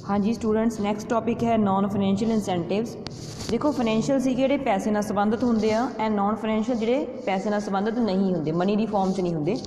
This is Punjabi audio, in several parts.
हाँ जी स्टूडेंट्स, नैक्सट टॉपिक है नॉन फाइनैशियल इंसैंटिव्स। देखो फाइनैशियल सी ਜਿਹੜੇ ਪੈਸੇ ਨਾਲ ਸੰਬੰਧਿਤ ਹੁੰਦੇ ਆ ਐਂਡ ਨॉन फाइनैशियल ਜਿਹੜੇ ਪੈਸੇ ਨਾਲ ਸੰਬੰਧਿਤ ਨਹੀਂ ਹੁੰਦੇ, ਮਨੀ ਦੀ ਫਾਰਮ 'ਚ ਨਹੀਂ ਹੁੰਦੇ।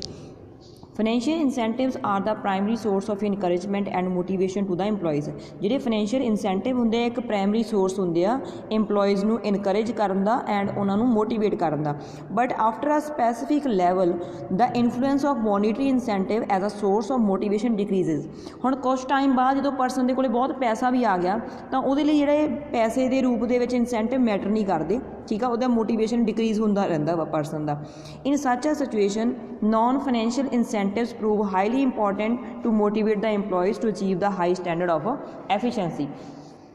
Financial incentives are the primary source of encouragement and motivation to the employees. ਜਿਹੜੇ फाइनैशियल इंसैंटिव ਹੁੰਦੇ ਆ ਇੱਕ ਪ੍ਰਾਇਮਰੀ ਸੋਰਸ ਹੁੰਦੇ ਆ ਇੰਪਲੋਇਜ਼ ਨੂੰ ਇਨਕਰੇਜ ਕਰਨ ਦਾ ਐਂਡ ਉਹਨਾਂ ਨੂੰ ਮੋਟੀਵੇਟ ਕਰਨ ਦਾ। But after a specific level the influence of monetary incentive as a source of motivation decreases. ਹੁਣ ਕੁਛ ਟਾਈਮ ਬਾਅਦ ਜਦੋਂ ਪਰਸਨ ਦੇ ਕੋਲ ਬਹੁਤ ਪੈਸਾ ਵੀ ਆ ਗਿਆ ਤਾਂ ਉਹਦੇ ਲਈ ਜਿਹੜੇ ਪੈਸੇ ਦੇ ਰੂਪ ਦੇ ਵਿੱਚ ਇੰਸੈਂਟਿਵ ਮੈਟਰ ਨਹੀਂ ਕਰਦੇ, ਠੀਕ ਆ, ਉਹਦਾ ਮੋਟੀਵੇਸ਼ਨ ਡਿਕਰੀਜ਼ ਹੁੰਦਾ ਰਹਿੰਦਾ ਵਾ ਪਰਸਨ ਦਾ। In such a situation non financial incentives prove highly important to motivate the employees to achieve the high standard of efficiency.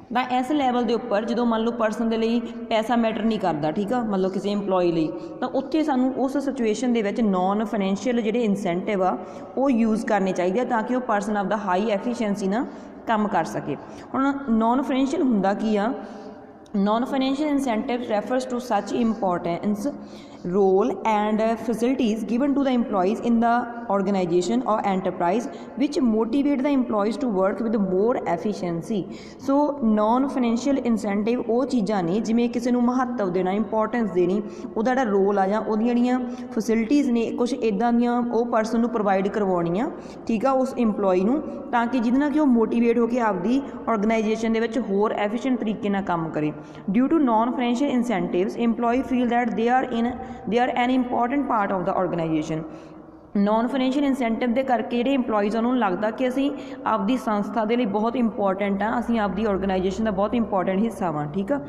ਤਾਂ ਇਸ ਲੈਵਲ ਦੇ ਉੱਪਰ ਜਦੋਂ ਮੰਨ ਲਓ ਪਰਸਨ ਦੇ ਲਈ ਪੈਸਾ ਮੈਟਰ ਨਹੀਂ ਕਰਦਾ, ਠੀਕ ਆ, ਮੰਨ ਲਓ ਕਿਸੇ ਇੰਪਲੋਈ ਲਈ, ਤਾਂ ਉੱਥੇ ਸਾਨੂੰ ਉਸ ਸਿਚੁਏਸ਼ਨ ਦੇ ਵਿੱਚ ਨॉन फाइनैशियल ਜਿਹੜੇ ਇੰਸੈਂਟਿਵ ਆ ਉਹ ਯੂਜ਼ ਕਰਨੇ ਚਾਹੀਦੇ ਆ ਤਾਂ ਕਿ ਉਹ ਪਰਸਨ ਆਪਦਾ ਹਾਈ ਐਫੀਸ਼ੀਐਂਸੀ ਨਾਲ ਕੰਮ ਕਰ ਸਕੇ। ਹੁਣ नॉन फाइनैशियल ਹੁੰਦਾ ਕੀ ਆ? Non financial incentive refers to such importance, role and facilities given to the employees in the organization or enterprise which motivate the employees to work with more efficiency। so non financial incentive ਉਹ ਚੀਜ਼ਾਂ ਨੇ ਜਿਵੇਂ ਕਿਸੇ ਨੂੰ ਮਹੱਤਵ ਦੇਣਾ, ਇੰਪੋਰਟੈਂਸ ਦੇਣੀ, ਉਹਦਾ ਜਿਹੜਾ ਰੋਲ ਆ ਜਾਂ ਉਹਦੀਆਂ ਜਿਹੜੀਆਂ ਫੈਸਿਲਿਟੀਜ਼ ਨੇ ਕੁਛ ਇੱਦਾਂ ਦੀਆਂ ਉਹ ਪਰਸਨ ਨੂੰ ਪ੍ਰੋਵਾਈਡ ਕਰਵਾਉਣੀਆਂ, ਠੀਕ ਆ, ਉਸ ਇੰਪਲੋਈ ਨੂੰ, ਤਾਂ ਕਿ ਜਿਹਦੇ ਨਾਲ ਕਿ ਉਹ ਮੋਟੀਵੇਟ ਹੋ ਕੇ ਆਪਦੀ ਔਰਗਨਾਈਜੇਸ਼ਨ ਦੇ ਵਿੱਚ ਹੋਰ ਐਫੀਸ਼ੀਐਂਟ ਤਰੀਕੇ ਨਾਲ ਕੰਮ ਕਰੇ। Due to non financial incentives employee feel that they are an important part of the organization। Non financial incentive ਦੇ ਕਰਕੇ ਜਿਹੜੇ ਇੰਪਲੋਈਜ਼ ਉਹਨਾਂ ਨੂੰ ਲੱਗਦਾ ਕਿ ਅਸੀਂ ਆਪਦੀ ਸੰਸਥਾ ਦੇ ਲਈ ਬਹੁਤ ਇੰਪੋਰਟੈਂਟ ਆ, ਅਸੀਂ ਆਪਦੀ ਆਰਗੇਨਾਈਜੇਸ਼ਨ ਦਾ ਬਹੁਤ ਇੰਪੋਰਟੈਂਟ ਹਿੱਸਾ ਵਾਂ, ਠੀਕ ਆ।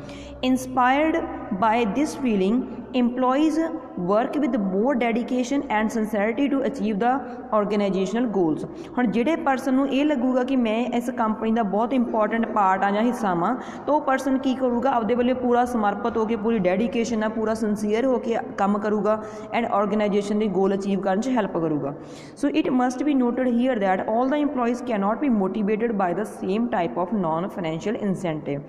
Inspired by this feeling employees work with more dedication and sincerity to achieve the organisational goals. ਹੁਣ ਜਿਹੜੇ ਪਰਸਨ ਨੂੰ ਇਹ ਲੱਗੂਗਾ ਕਿ ਮੈਂ ਇਸ ਕੰਪਨੀ ਦਾ ਬਹੁਤ ਇੰਪੋਰਟੈਂਟ ਪਾਰਟ ਆ ਜਾਂ ਹਿੱਸਾ ਵਾਂ, ਤਾਂ ਉਹ ਪਰਸਨ ਕੀ ਕਰੂਗਾ? ਆਪਦੇ ਵੱਲੋਂ ਪੂਰਾ ਸਮਰਪਿਤ ਹੋ ਕੇ, ਪੂਰੀ ਡੈਡੀਕੇਸ਼ਨ ਨਾਲ, ਪੂਰਾ ਸਿੰਸੀਅਰ ਹੋ ਕੇ ਕੰਮ ਕਰੂਗਾ ਐਂਡ ਆਰਗੇਨਾਈਜੇਸ਼ਨ ਦੇ ਗੋਲ ਅਚੀਵ ਕਰਨ 'ਚ ਹੈਲਪ ਕਰੂਗਾ। So it must be noted here that all the employees cannot be motivated by the same type of non financial incentive.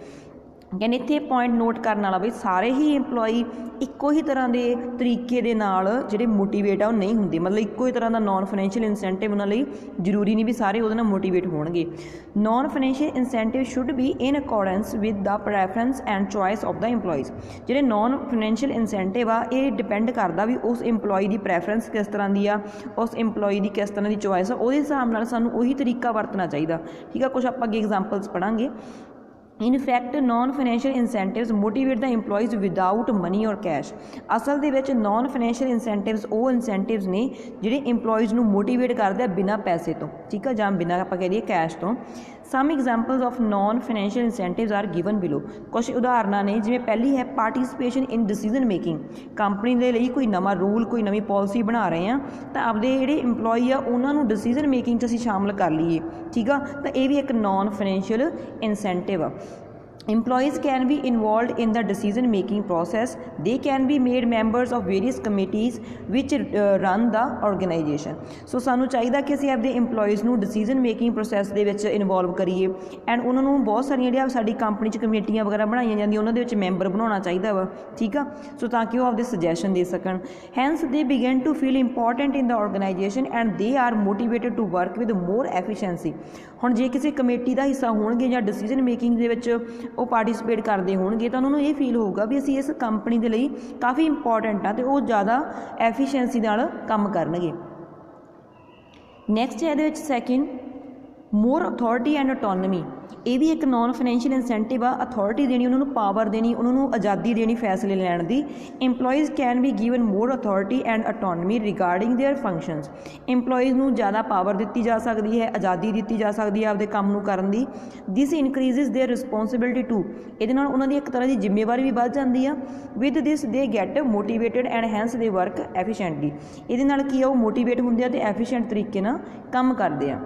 ਕਹਿੰਦੇ ਇੱਥੇ ਪੁਆਇੰਟ ਨੋਟ ਕਰਨ ਵਾਲਾ ਵੀ ਸਾਰੇ ਹੀ ਇੰਪਲੋਈ ਇੱਕੋ ਹੀ ਤਰ੍ਹਾਂ ਦੇ ਤਰੀਕੇ ਦੇ ਨਾਲ ਜਿਹੜੇ ਮੋਟੀਵੇਟ ਆ ਉਹ ਨਹੀਂ ਹੁੰਦੇ, ਮਤਲਬ ਇੱਕੋ ਹੀ ਤਰ੍ਹਾਂ ਦਾ ਨॉन फाइनैशियल इंसैंटिव ਉਹਨਾਂ ਲਈ ਜ਼ਰੂਰੀ ਨਹੀਂ ਵੀ ਸਾਰੇ ਉਹਦੇ ਨਾਲ ਮੋਟੀਵੇਟ ਹੋਣਗੇ। Non financial incentive should be in accordance with the preference and choice of the employees. ਜਿਹੜੇ नॉन फाइनैशियल इंसैंटिव ਆ ਇਹ ਡਿਪੈਂਡ ਕਰਦਾ ਵੀ ਉਸ ਇੰਪਲੋਈ ਦੀ ਪ੍ਰੈਫਰੈਂਸ ਕਿਸ ਤਰ੍ਹਾਂ ਦੀ ਆ, ਉਸ ਇੰਪਲੋਈ ਦੀ ਕਿਸ ਤਰ੍ਹਾਂ ਦੀ ਚੋਇਸ ਆ, ਉਹਦੇ ਹਿਸਾਬ ਨਾਲ ਸਾਨੂੰ ਉਹੀ ਤਰੀਕਾ ਵਰਤਣਾ ਚਾਹੀਦਾ, ਠੀਕ ਆ। ਕੁਛ ਆਪਾਂ ਅੱਗੇ ਐਗਜ਼ਾਮਪਲਸ ਪੜ੍ਹਾਂਗੇ। In fact non financial incentives motivate the employees without money और कैश। असल ਦੇ ਵਿੱਚ नॉन फाइनैशियल इंसैंटिव्स ਉਹ ਇੰਸੈਂਟਿਵਸ ਨੇ ਜਿਹੜੇ ਇੰਪਲੋਈਜ਼ ਨੂੰ ਮੋਟੀਵੇਟ ਕਰਦੇ ਆ ਬਿਨਾਂ ਪੈਸੇ ਤੋਂ, ਠੀਕ ਆ, ਜਾਂ ਬਿਨਾਂ ਆਪਾਂ ਕਹਿ ਦਈਏ ਕੈਸ਼ ਤੋਂ। Some examples of non financial incentives are given below. ਕੁਛ ਉਦਾਹਰਨਾਂ ਨੇ, ਜਿਵੇਂ ਪਹਿਲੀ ਹੈ participation in decision making. Company ਦੇ ਲਈ ਕੋਈ ਨਵਾਂ ਰੂਲ, ਕੋਈ ਨਵੀਂ ਪਾਲਿਸੀ ਬਣਾ ਰਹੇ ਆ ਤਾਂ ਆਪਦੇ ਜਿਹੜੇ ਇੰਪਲੋਈ ਆ ਉਹਨਾਂ ਨੂੰ ਡਿਸੀਜ਼ਨ ਮੇਕਿੰਗ 'ਚ ਅਸੀਂ ਸ਼ਾਮਲ ਕਰ ਲਈਏ, ਠੀਕ ਆ, ਤਾਂ ਇਹ ਵੀ ਇੱਕ नॉन फाइनैशियल इंसैंटिव ਆ। Employees can be involved in the decision making process. They can be made members of various committees which run the organization। ਸੋ ਸਾਨੂੰ ਚਾਹੀਦਾ ਕਿ ਅਸੀਂ ਆਪਦੇ ਇੰਪਲੋਈਜ਼ ਨੂੰ ਡਿਸੀਜ਼ਨ ਮੇਕਿੰਗ ਪ੍ਰੋਸੈਸ ਦੇ ਵਿੱਚ ਇਨਵੋਲਵ ਕਰੀਏ ਐਂਡ ਉਹਨਾਂ ਨੂੰ ਬਹੁਤ ਸਾਰੀਆਂ ਜਿਹੜੀਆਂ ਸਾਡੀ ਕੰਪਨੀ 'ਚ ਕਮੇਟੀਆਂ ਵਗੈਰਾ ਬਣਾਈਆਂ ਜਾਂਦੀਆਂ ਉਹਨਾਂ ਦੇ ਵਿੱਚ ਮੈਂਬਰ ਬਣਾਉਣਾ ਚਾਹੀਦਾ ਵਾ, ਠੀਕ ਆ, ਸੋ ਤਾਂ ਕਿ ਉਹ ਆਪਦੇ ਸੁਜੈਸ਼ਨ ਦੇ ਸਕਣ। Hence they begin to feel important in the organization and they are motivated to work with more efficiency. ਹੁਣ ਜੇ ਕਿਸੇ ਕਮੇਟੀ ਦਾ ਹਿੱਸਾ ਹੋਣਗੇ ਜਾਂ ਡਿਸੀਜ਼ਨ ਮੇਕਿੰਗ ਦੇ ਵਿੱਚ ਉਹ ਪਾਰਟੀਸਪੇਟ ਕਰਦੇ ਹੋਣਗੇ ਤਾਂ ਉਹਨਾਂ ਨੂੰ ਇਹ ਫੀਲ ਹੋਊਗਾ ਵੀ ਅਸੀਂ ਇਸ ਕੰਪਨੀ ਦੇ ਲਈ ਕਾਫੀ ਇੰਪੋਰਟੈਂਟ ਆ ਅਤੇ ਉਹ ਜ਼ਿਆਦਾ ਐਫੀਸ਼ੀਐਂਸੀ ਨਾਲ ਕੰਮ ਕਰਨਗੇ। ਨੈਕਸਟ ਹੈ ਇਹਦੇ ਵਿੱਚ ਸੈਕਿੰਡ ਮੋਰ ਅਥੋਰਿਟੀ ਐਂਡ ਅਟੋਨਮੀ। ਇਹ ਵੀ ਇੱਕ ਨॉन फाइनैशियल इंसैंटिव ਆ। ਅਥੋਰਿਟੀ ਦੇਣੀ, ਉਹਨਾਂ ਨੂੰ ਪਾਵਰ ਦੇਣੀ, ਉਹਨਾਂ ਨੂੰ ਆਜ਼ਾਦੀ ਦੇਣੀ ਫੈਸਲੇ ਲੈਣ ਦੀ। Employees can be given more authority and autonomy regarding their functions. Employees ਨੂੰ ਜ਼ਿਆਦਾ ਪਾਵਰ ਦਿੱਤੀ ਜਾ ਸਕਦੀ ਹੈ, ਆਜ਼ਾਦੀ ਦਿੱਤੀ ਜਾ ਸਕਦੀ ਹੈ ਆਪਦੇ ਕੰਮ ਨੂੰ ਕਰਨ ਦੀ। ਦਿਸ ਇਨਕਰੀਜ਼ਿਜ਼ ਦੇਅਰ ਰਿਸਪੋਂਸੀਬਿਲਿਟੀ ਟੂ। ਇਹਦੇ ਨਾਲ ਉਹਨਾਂ ਦੀ ਇੱਕ ਤਰ੍ਹਾਂ ਦੀ ਜ਼ਿੰਮੇਵਾਰੀ ਵੀ ਵੱਧ ਜਾਂਦੀ ਆ। ਵਿਦ ਦਿਸ ਦੇ ਗੈਟ ਮੋਟੀਵੇਟਡ ਐਂਡ ਹੈਂਸ ਦੇ ਵਰਕ ਐਫੀਸ਼ੈਂਟਲੀ। ਇਹਦੇ ਨਾਲ ਕੀ ਆ, ਉਹ ਮੋਟੀਵੇਟ ਹੁੰਦੇ ਆ ਅਤੇ ਐਫੀਸ਼ੈਂਟ ਤਰੀਕੇ ਨਾਲ ਕੰਮ ਕਰਦੇ ਆ।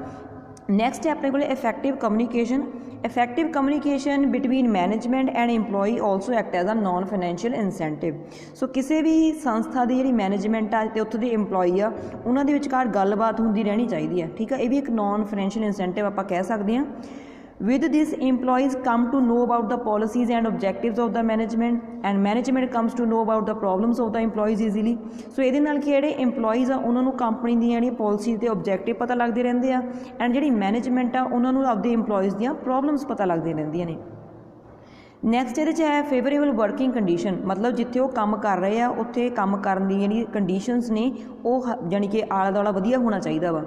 ਨੈਕਸਟ ਹੈ ਆਪਣੇ ਕੋਲ effective communication. Effective communication between management and employee also act as a non financial incentive. So ਕਿਸੇ ਵੀ ਸੰਸਥਾ ਦੀ ਜਿਹੜੀ ਮੈਨੇਜਮੈਂਟ ਆ ਅਤੇ ਉੱਥੋਂ ਦੇ ਇੰਪਲੋਈ ਆ ਉਹਨਾਂ ਦੇ ਵਿਚਕਾਰ ਗੱਲਬਾਤ ਹੁੰਦੀ ਰਹਿਣੀ ਚਾਹੀਦੀ ਹੈ, ਠੀਕ ਆ। ਇਹ ਵੀ ਇੱਕ नॉन फाइनैशियल इंसैंटिव ਆਪਾਂ ਕਹਿ ਸਕਦੇ ਹਾਂ। With this, employees come to know about the policies and objectives of the management, and management comes to know about the problems of the employees easily. So ਇਹਦੇ ਨਾਲ ਕੀ ਜਿਹੜੇ ਇੰਪਲੋਈਜ਼ ਆ ਉਹਨਾਂ ਨੂੰ ਕੰਪਨੀ ਦੀਆਂ ਜਿਹੜੀਆਂ ਪੋਲਿਸੀਜ਼ ਤੇ ਆਬਜੈਕਟਿਵ ਪਤਾ ਲੱਗਦੇ ਰਹਿੰਦੇ ਆ, ਐਂਡ ਜਿਹੜੀ ਮੈਨੇਜਮੈਂਟ ਆ ਉਹਨਾਂ ਨੂੰ ਆਪਦੇ ਇੰਪਲੋਈਜ਼ ਦੀਆਂ ਪ੍ਰੋਬਲਮਸ ਪਤਾ ਲੱਗਦੀਆਂ ਰਹਿੰਦੀਆਂ ਨੇ। ਨੈਕਸਟ ਇਹਦੇ 'ਚ ਹੈ ਫੇਵਰੇਬਲ ਵਰਕਿੰਗ ਕੰਡੀਸ਼ਨ, ਮਤਲਬ ਜਿੱਥੇ ਉਹ ਕੰਮ ਕਰ ਰਹੇ ਆ ਉੱਥੇ ਕੰਮ ਕਰਨ ਦੀ ਜਿਹੜੀ ਕੰਡੀਸ਼ਨਸ ਨੇ ਉਹ ਜਾਣੀ ਕਿ ਆਲਾ ਦੁਆਲਾ ਵਧੀਆ ਹੋਣਾ ਚਾਹੀਦਾ ਵਾ।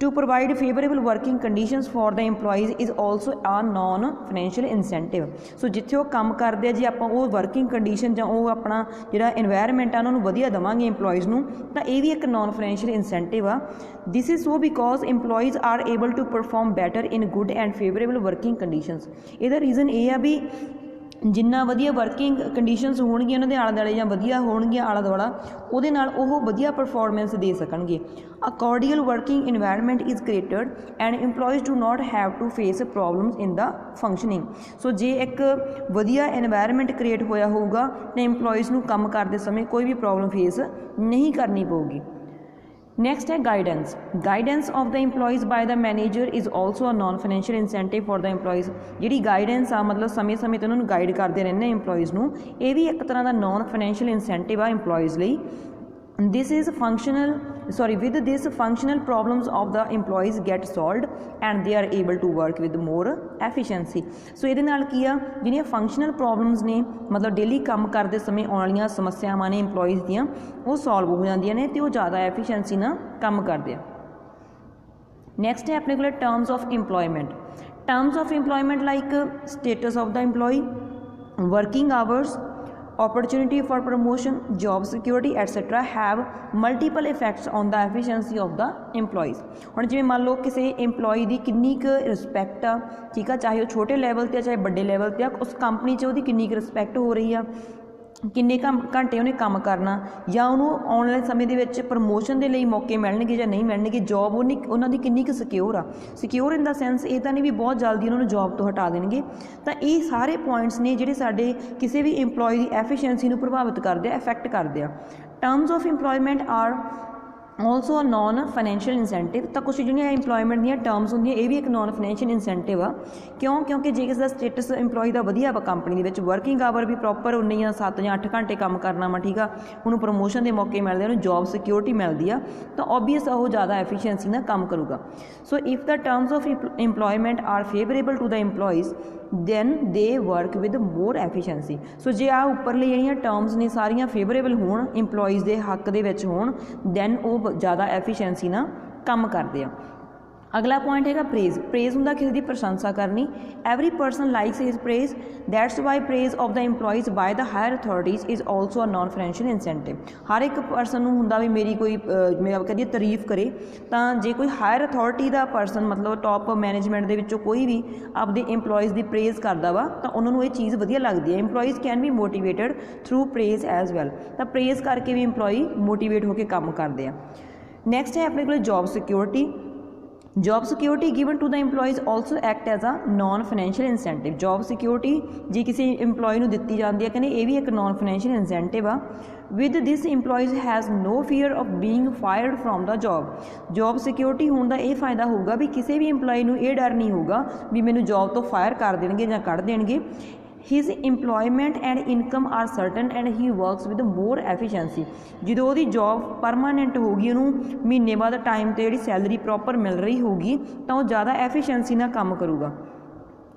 To provide favorable working conditions for the employees is also a non-financial incentive। ਸੋ ਜਿੱਥੇ ਉਹ ਕੰਮ ਕਰਦੇ ਆ ਜੇ ਆਪਾਂ ਉਹ ਵਰਕਿੰਗ ਕੰਡੀਸ਼ਨ ਜਾਂ ਉਹ ਆਪਣਾ ਜਿਹੜਾ ਇਨਵਾਇਰਮੈਂਟ ਆ ਉਹਨਾਂ ਨੂੰ ਵਧੀਆ ਦੇਵਾਂਗੇ ਇੰਪਲੋਈਜ਼ ਨੂੰ, ਤਾਂ ਇਹ ਵੀ ਇੱਕ ਨੋਨ ਫਾਈਨੈਂਸ਼ੀਅਲ ਇਨਸੈਂਟਿਵ ਆ। This is so because employees are able to perform better in good and favourable working conditions. ਇਹਦਾ ਰੀਜ਼ਨ ਇਹ ਆ ਵੀ ਜਿੰਨਾ ਵਧੀਆ ਵਰਕਿੰਗ ਕੰਡੀਸ਼ਨਸ ਹੋਣਗੀਆਂ ਉਹਨਾਂ ਦੇ ਆਲੇ ਦੁਆਲੇ ਜਾਂ ਵਧੀਆ ਹੋਣਗੀਆਂ ਆਲਾ ਦੁਆਲਾ, ਉਹਦੇ ਨਾਲ ਉਹ ਵਧੀਆ ਪਰਫੋਰਮੈਂਸ ਦੇ ਸਕਣਗੇ। A cordial working environment is created and employees do not have to face problems in the functioning. So ਜੇ ਇੱਕ ਵਧੀਆ ਇਨਵਾਇਰਮੈਂਟ ਕ੍ਰੀਏਟ ਹੋਇਆ ਹੋਊਗਾ ਤਾਂ ਇੰਪਲੋਈਜ਼ ਨੂੰ ਕੰਮ ਕਰਦੇ ਸਮੇਂ ਕੋਈ ਵੀ ਪ੍ਰੋਬਲਮ ਫੇਸ ਨਹੀਂ ਕਰਨੀ ਪਊਗੀ। ਨੈਕਸਟ ਹੈ guidance. Guidance of the employees by the manager is also a non financial incentive for the employees. ਜਿਹੜੀ ਗਾਈਡੈਂਸ ਆ ਮਤਲਬ ਸਮੇਂ ਸਮੇਂ 'ਤੇ ਉਹਨਾਂ ਨੂੰ ਗਾਈਡ ਕਰਦੇ ਰਹਿੰਦੇ ਇੰਪਲੋਈਜ਼ ਨੂੰ, ਇਹ ਵੀ ਇੱਕ ਤਰ੍ਹਾਂ ਦਾ ਨੋਨ ਫਾਈਨੈਂਸ਼ੀਅਲ ਇਨਸੈਂਟਿਵ ਆ ਇੰਪਲੋਈਜ਼ ਲਈ। This is with this functional problems of the employees get solved and they are able to work with more efficiency। ਸੋ ਇਹਦੇ ਨਾਲ ਕੀ ਆ ਜਿਹੜੀਆਂ ਫੰਕਸ਼ਨਲ ਪ੍ਰੋਬਲਮਸ ਨੇ ਮਤਲਬ ਡੇਲੀ ਕੰਮ ਕਰਦੇ ਸਮੇਂ ਆਉਣ ਵਾਲੀਆਂ ਸਮੱਸਿਆਵਾਂ ਨੇ ਇੰਪਲੋਈਜ਼ ਦੀਆਂ ਉਹ ਸੋਲਵ ਹੋ ਜਾਂਦੀਆਂ ਨੇ ਅਤੇ ਉਹ ਜ਼ਿਆਦਾ ਐਫੀਸ਼ੀਐਂਸੀ ਨਾਲ ਕੰਮ ਕਰਦੇ ਆ। ਨੈਕਸਟ ਹੈ ਆਪਣੇ ਕੋਲ terms of employment. Terms of employment like status of the employee, working hours, opportunity for promotion, job security etc. have multiple effects on the efficiency of the employees। ਹੁਣ ਜਿਵੇਂ ਮੰਨ ਲਓ ਕਿਸੇ ਇੰਪਲੋਈ ਦੀ ਕਿੰਨੀ ਕੁ ਰਿਸਪੈਕਟ ਆ, ਠੀਕ ਆ, ਚਾਹੇ ਉਹ ਛੋਟੇ ਲੈਵਲ 'ਤੇ ਆ ਚਾਹੇ ਵੱਡੇ ਲੈਵਲ 'ਤੇ ਆ, ਉਸ ਕੰਪਨੀ 'ਚ ਉਹਦੀ ਕਿੰਨੀ ਕੁ ਰਿਸਪੈਕਟ ਹੋ ਰਹੀ ਆ, ਕਿੰਨੇ ਘੰਟੇ ਉਹਨੇ ਕੰਮ ਕਰਨਾ, ਜਾਂ ਉਹਨੂੰ ਆਉਣ ਵਾਲੇ ਸਮੇਂ ਦੇ ਵਿੱਚ ਪ੍ਰਮੋਸ਼ਨ ਦੇ ਲਈ ਮੌਕੇ ਮਿਲਣਗੇ ਜਾਂ ਨਹੀਂ ਮਿਲਣਗੇ, ਜੋਬ ਉਹਨਾਂ ਦੀ ਕਿੰਨੀ ਕੁ ਸਿਕਿਉਰ ਆ। ਸਿਕਿਉਰ ਇਨ ਦਾ ਸੈਂਸ ਇਹ ਤਾਂ ਨਹੀਂ ਵੀ ਬਹੁਤ ਜਲਦੀ ਉਹਨਾਂ ਨੂੰ ਜੋਬ ਤੋਂ ਹਟਾ ਦੇਣਗੇ। ਤਾਂ ਇਹ ਸਾਰੇ ਪੁਆਇੰਟਸ ਨੇ ਜਿਹੜੇ ਸਾਡੇ ਕਿਸੇ ਵੀ ਇੰਪਲੋਈ ਦੀ ਐਫੀਸ਼ੀਐਂਸੀ ਨੂੰ ਪ੍ਰਭਾਵਿਤ ਕਰਦੇ ਆ, ਇਫੈਕਟ ਕਰਦੇ ਆ। Terms of employment are also a non financial incentive. ਤਾਂ ਕੁਛ ਜਿਹੜੀਆਂ ਇੰਪਲੋਇਮੈਂਟ ਦੀਆਂ ਟਰਮਸ ਹੁੰਦੀਆਂ ਇਹ ਵੀ ਇੱਕ ਨੋਨ ਫਾਈਨੈਂਸ਼ੀਅਲ ਇਨਸੈਂਟਿਵ ਆ। ਕਿਉਂਕਿ ਜੇ ਕਿਸੇ ਦਾ ਸਟੇਟਸ ਇੰਪਲੋਈ ਦਾ ਵਧੀਆ ਵਾ ਕੰਪਨੀ ਦੇ ਵਿੱਚ, ਵਰਕਿੰਗ ਆਵਰ ਵੀ ਪ੍ਰੋਪਰ ਉਨੇ ਜਾਂ 7 ਜਾਂ 8 ਘੰਟੇ ਕੰਮ ਕਰਨਾ ਵਾ, ਠੀਕ ਆ, ਉਹਨੂੰ ਪ੍ਰਮੋਸ਼ਨ ਦੇ ਮੌਕੇ ਮਿਲਦੇ, ਉਹਨੂੰ ਜੋਬ ਸਿਕਿਉਰਿਟੀ ਮਿਲਦੀ ਆ, ਤਾਂ ਓਬਵੀਅਸ ਉਹ ਜ਼ਿਆਦਾ ਐਫੀਸ਼ੀਐਂਸੀ ਨਾਲ ਕੰਮ ਕਰੂਗਾ। So if the terms of employment are favourable to the employees then they work with more efficiency। So ਜੇ ਆ ਉੱਪਰਲੀ ਜਿਹੜੀਆਂ ਟਰਮਸ ਨੇ ਸਾਰੀਆਂ ਫੇਵਰੇਬਲ ਹੋਣ, ਇੰਪਲੋਈਜ਼ ਦੇ ਹੱਕ ਦੇ ਵਿੱਚ ਹੋਣ, ਦੈਨ ਉਹ ਜ਼ਿਆਦਾ ਐਫੀਸ਼ੀਐਂਸੀ ਨਾਲ ਕੰਮ ਕਰਦੇ ਆ। ਅਗਲਾ ਪੁਆਇੰਟ ਹੈਗਾ ਪ੍ਰੇਜ਼। ਪ੍ਰੇਜ਼ ਹੁੰਦਾ ਕਿਸੇ ਦੀ ਪ੍ਰਸ਼ੰਸਾ ਕਰਨੀ। Every person likes his praise, that's why praise of the employees by the higher authorities is also a non financial incentive. ਹਰ ਇੱਕ ਪਰਸਨ ਨੂੰ ਹੁੰਦਾ ਵੀ ਮੇਰੀ ਕੋਈ ਮੇਰਾ ਕਹਦੀਏ ਤਾਰੀਫ ਕਰੇ, ਤਾਂ ਜੇ ਕੋਈ ਹਾਇਰ ਅਥਾਰਟੀ ਦਾ ਪਰਸਨ ਮਤਲਬ ਟੌਪ ਮੈਨੇਜਮੈਂਟ ਦੇ ਵਿੱਚੋਂ ਕੋਈ ਵੀ ਆਪਦੇ ਇੰਪਲੋਈਜ਼ ਦੀ ਪ੍ਰੇਜ਼ ਕਰਦਾ ਵਾ ਤਾਂ ਉਹਨਾਂ ਨੂੰ ਇਹ ਚੀਜ਼ ਵਧੀਆ ਲੱਗਦੀ ਹੈ। Employees can be motivated through praise as well. ਤਾਂ ਪ੍ਰੇਜ਼ ਕਰਕੇ ਵੀ ਇੰਪਲੋਈ ਮੋਟੀਵੇਟ ਹੋ ਕੇ ਕੰਮ ਕਰਦੇ ਆ। ਨੈਕਸਟ ਹੈ ਆਪਣੇ ਕੋਲ job security. Job security given to the employees also act as a non financial incentive. Job security ਜੇ ਕਿਸੇ ਇੰਪਲੋਈ ਨੂੰ ਦਿੱਤੀ ਜਾਂਦੀ ਹੈ, ਕਹਿੰਦੇ ਇਹ ਵੀ ਇੱਕ ਨੋਨ ਫਾਈਨੈਂਸ਼ੀਅਲ ਇਨਸੈਂਟਿਵ ਆ। With this employees has no fear of being fired from the job. Job security ਹੋਣ ਦਾ ਇਹ ਫਾਇਦਾ ਹੋਊਗਾ ਵੀ ਕਿਸੇ ਵੀ ਇੰਪਲੋਈ ਨੂੰ ਇਹ ਡਰ ਨਹੀਂ ਹੋਊਗਾ ਵੀ ਮੈਨੂੰ ਜੋਬ ਤੋਂ ਫਾਇਰ ਕਰ ਦੇਣਗੇ ਜਾਂ ਕੱਢ ਦੇਣਗੇ। His employment and income are certain and he works with more efficiency. ਜਦੋਂ ਉਹਦੀ ਜੋਬ ਪਰਮਾਨੈਂਟ ਹੋਊਗੀ, ਉਹਨੂੰ ਮਹੀਨੇ ਬਾਅਦ ਟਾਈਮ 'ਤੇ ਜਿਹੜੀ ਸੈਲਰੀ ਪ੍ਰੋਪਰ ਮਿਲ ਰਹੀ ਹੋਊਗੀ, ਤਾਂ ਉਹ ਜ਼ਿਆਦਾ ਐਫੀਸ਼ੀਐਂਸੀ ਨਾਲ ਕੰਮ ਕਰੂਗਾ।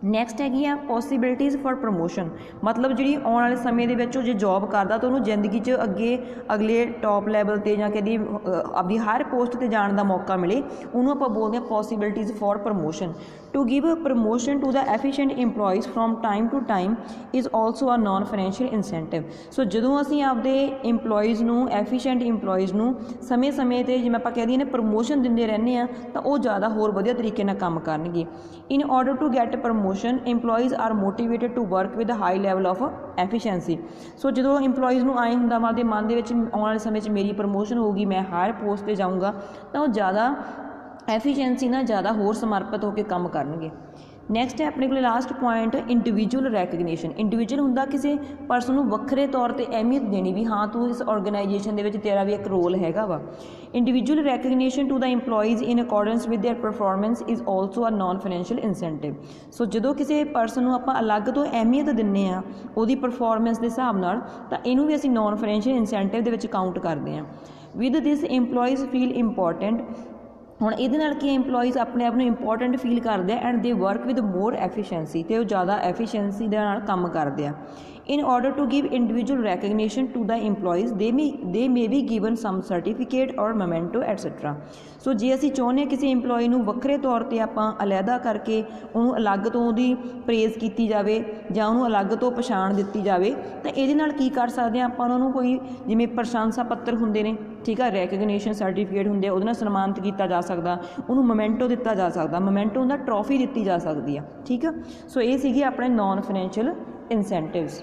ਨੈਕਸਟ ਹੈਗੀ ਆ ਪੋਸੀਬਿਲਿਟੀਜ਼ ਫॉर ਪ੍ਰਮੋਸ਼ਨ। ਮਤਲਬ ਜਿਹੜੀ ਆਉਣ ਵਾਲੇ ਸਮੇਂ ਦੇ ਵਿੱਚ ਉਹ ਜੇ ਜੋਬ ਕਰਦਾ ਤਾਂ ਉਹਨੂੰ ਜ਼ਿੰਦਗੀ 'ਚ ਅਗਲੇ ਟੌਪ ਲੈਵਲ 'ਤੇ ਜਾਂ ਕਹਿੰਦੀ ਆਪਣੀ ਹਰ ਪੋਸਟ 'ਤੇ ਜਾਣ ਦਾ ਮੌਕਾ ਮਿਲੇ, ਉਹਨੂੰ ਆਪਾਂ ਬੋਲਦੇ ਹਾਂ possibilities for promotion. To give promotion to the efficient employees from time to time is also a non financial incentive. So ਜਦੋਂ ਅਸੀਂ ਆਪਦੇ ਇੰਪਲੋਈਜ਼ ਨੂੰ, ਐਫੀਸ਼ੀਐਂਟ ਇੰਪਲੋਈਜ਼ ਨੂੰ ਸਮੇਂ-ਸਮੇਂ 'ਤੇ ਜਿਵੇਂ ਆਪਾਂ ਕਹਿ ਦਈਏ ਨੇ ਪ੍ਰਮੋਸ਼ਨ ਦਿੰਦੇ ਰਹਿੰਦੇ ਹਾਂ, ਤਾਂ ਉਹ ਜ਼ਿਆਦਾ ਹੋਰ ਵਧੀਆ ਤਰੀਕੇ ਨਾਲ ਕੰਮ ਕਰਨਗੇ। In order to get promotion employees are motivated to work with high level of efficiency. So ਜਦੋਂ ਇੰਪਲੋਈਜ਼ ਨੂੰ ਆਏ ਹੁੰਦਾ ਵਾ ਦੇ ਮਨ ਦੇ ਵਿੱਚ ਆਉਣ ਵਾਲੇ ਸਮੇਂ 'ਚ ਮੇਰੀ ਪ੍ਰਮੋਸ਼ਨ ਹੋਊਗੀ, ਮੈਂ ਹਾਇਰ ਪੋਸਟ 'ਤੇ ਜਾਊਂਗਾ, ਤਾਂ ਉਹ ਜ਼ਿਆਦਾ ਐਫੀਸ਼ੀਐਂਸੀ ਨਾਲ ਜ਼ਿਆਦਾ ਹੋਰ ਸਮਰਪਿਤ ਹੋ ਕੇ ਕੰਮ ਕਰਨਗੇ। ਨੈਕਸਟ ਹੈ ਆਪਣੇ ਕੋਲ last point individual recognition. Individual ਹੁੰਦਾ ਕਿਸੇ ਪਰਸਨ ਨੂੰ ਵੱਖਰੇ ਤੌਰ 'ਤੇ ਅਹਿਮੀਅਤ ਦੇਣੀ ਵੀ ਹਾਂ ਤੂੰ ਇਸ ਆਰਗੇਨਾਈਜੇਸ਼ਨ ਦੇ ਵਿੱਚ ਤੇਰਾ ਵੀ ਇੱਕ ਰੋਲ ਹੈਗਾ ਵਾ। Individual recognition to the EMPLOYEES in accordance with their performance is also a non financial incentive. So ਜਦੋਂ ਕਿਸੇ ਪਰਸਨ ਨੂੰ ਆਪਾਂ ਅਲੱਗ ਤੋਂ ਅਹਿਮੀਅਤ ਦਿੰਦੇ ਹਾਂ ਉਹਦੀ ਪਰਫੋਰਮੈਂਸ ਦੇ ਹਿਸਾਬ ਨਾਲ, ਤਾਂ ਇਹਨੂੰ ਵੀ ਅਸੀਂ ਨਾਨ ਫਾਈਨੈਂਸ਼ੀਅਲ ਇਨਸੈਂਟਿਵ ਦੇ ਵਿੱਚ ਕਾਊਂਟ ਕਰਦੇ ਹਾਂ। With this EMPLOYEES feel important. ਹੁਣ ਇਹਦੇ ਨਾਲ ਕੀ EMPLOYEES ਆਪਣੇ ਆਪ ਨੂੰ ਇੰਪੋਰਟੈਂਟ ਫੀਲ ਕਰਦੇ ਆ ਐਂਡ ਦੇ ਵਰਕ ਵਿਦ ਮੋਰ ਐਫੀਸ਼ੀਐਂਸੀ, ਅਤੇ ਉਹ ਜ਼ਿਆਦਾ ਐਫੀਸ਼ੀਐਂਸੀ ਦੇ ਨਾਲ ਕੰਮ ਕਰਦੇ ਆ। In order to give individual recognition to the employees, they may be given some certificate or memento etc. ਸੋ ਜੇ ਅਸੀਂ ਚਾਹੁੰਦੇ ਹਾਂ ਕਿਸੇ EMPLOYEE ਨੂੰ ਵੱਖਰੇ ਤੌਰ 'ਤੇ ਆਪਾਂ ਅਲੱਗਾ ਕਰਕੇ ਉਹਨੂੰ ਅਲੱਗ ਤੋਂ ਉਹਦੀ ਪ੍ਰੇਜ਼ ਕੀਤੀ ਜਾਵੇ ਜਾਂ ਉਹਨੂੰ ਅਲੱਗ ਤੋਂ ਪਛਾਣ ਦਿੱਤੀ ਜਾਵੇ, ਤਾਂ ਇਹਦੇ ਨਾਲ ਕੀ ਕਰ ਸਕਦੇ ਹਾਂ ਆਪਾਂ ਉਹਨਾਂ ਨੂੰ ਕੋਈ ਜਿਵੇਂ ਪ੍ਰਸ਼ੰਸਾ ਪੱਤਰ ਹੁੰਦੇ ਨੇ, ਠੀਕ ਆ, ਰੈਕਗਨੀਸ਼ਨ ਸਰਟੀਫਿਕੇਟ ਹੁੰਦੇ ਆ, ਉਹਦੇ ਨਾਲ ਸਨਮਾਨਿਤ ਕੀਤਾ ਜਾ ਸਕਦਾ, ਉਹਨੂੰ ਮੋਮੈਂਟੋ ਦਿੱਤਾ ਜਾ ਸਕਦਾ, ਮੋਮੈਂਟੋ ਹੁੰਦਾ ਟਰੋਫੀ ਦਿੱਤੀ ਜਾ ਸਕਦੀ ਆ, ਠੀਕ ਆ। ਸੋ ਇਹ ਸੀਗੇ ਆਪਣੇ ਨਾਨ ਫਾਈਨੈਂਸ਼ੀਅਲ ਇਨਸੈਂਟਿਵਸ।